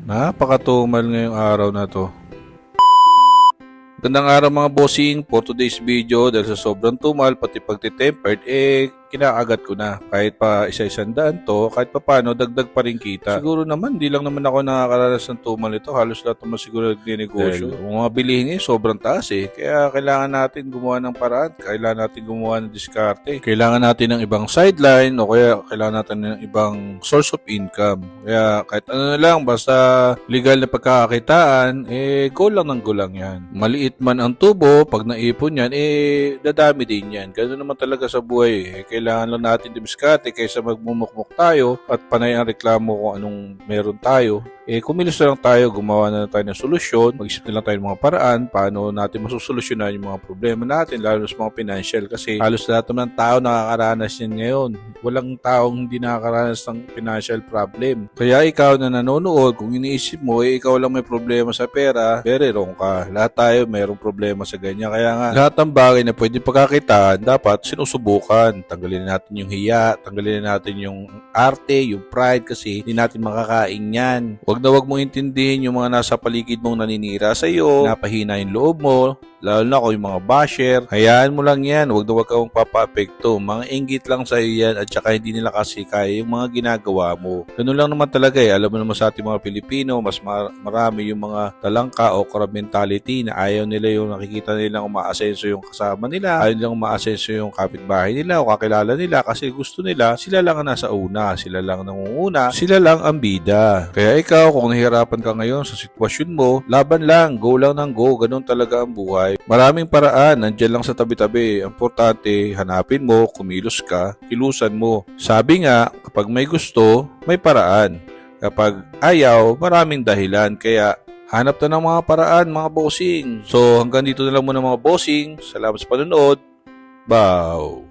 Napakatumal ngayong araw na to. Gandang araw mga bossing, for today's video dahil sa sobrang tumal pati pagtitempered kinakagat ko na. Kahit pa isa-isang daan to, kahit pa paano dagdag pa rin kita. Siguro naman, di lang naman ako nakakaranas ng tumal ito. Halos lahat naman siguro nagninegosyo. Kung mga bilihin sobrang taas Kaya kailangan natin gumawa ng paraan. Kailangan natin gumawa ng diskarte. Kailangan natin ng ibang sideline o kaya kailangan natin ng ibang source of income. Kaya kahit ano na lang, basta legal na pagkakakitaan, go lang ng gulang yan. Maliit man ang tubo, pag naipon yan, dadami din yan. Ganun naman talaga sa buhay. Kailangan lang natin dumiskate kaysa magmumukmuk tayo at panay ang reklamo kung anong meron tayo. Kumilos na lang tayo, gumawa na tayo ng solusyon, mag-isip na lang tayo ng mga paraan, paano natin masusolusyonan yung mga problema natin, lalo sa mga financial kasi halos lahat naman ng tao nakakaranas yan ngayon. Walang taong hindi nakakaranas ng financial problem. Kaya ikaw na nanonood, kung iniisip mo, ikaw lang may problema sa pera, very wrong ka. Lahat tayo mayroong problema sa ganyan. Kaya nga, lahat ng bagay na pwede pagkakitaan, dapat sinusubukan. Tanggalin natin yung hiya, tanggalin natin yung arte, yung pride kasi hindi natin makakain yan. Wag mong intindihin yung mga nasa paligid mong naninira sa iyo, napahina yung loob mo, lalo na kung yung mga basher. Hayaan mo lang yan, wag kang papaapekto. Mga inggit lang sa iyo yan at saka hindi nila kasi kaya yung mga ginagawa mo. Ganun lang naman talaga Alam mo naman sa ating mga Pilipino, mas marami yung mga talangka o crab mentality na ayaw nila yung nakikita nilang umaasenso yung kasama nila, ayaw nilang umaasenso yung kapitbahay nila o kakilala nila kasi gusto nila sila lang ang nasa una, sila lang ang nangunguna, sila lang ang bida. Kaya ikaw, kung nahihirapan ka ngayon sa sitwasyon mo, laban lang, go lang ng go, ganun talaga ang buhay. Maraming paraan, nandyan lang sa tabi-tabi. Ang importante, hanapin mo, kumilos ka, kilusan mo. Sabi nga, kapag may gusto, may paraan. Kapag ayaw, maraming dahilan. Kaya hanap na ng mga paraan, mga bossing. So hanggang dito na lang muna mga bossing. Salamat sa panonood. Bow!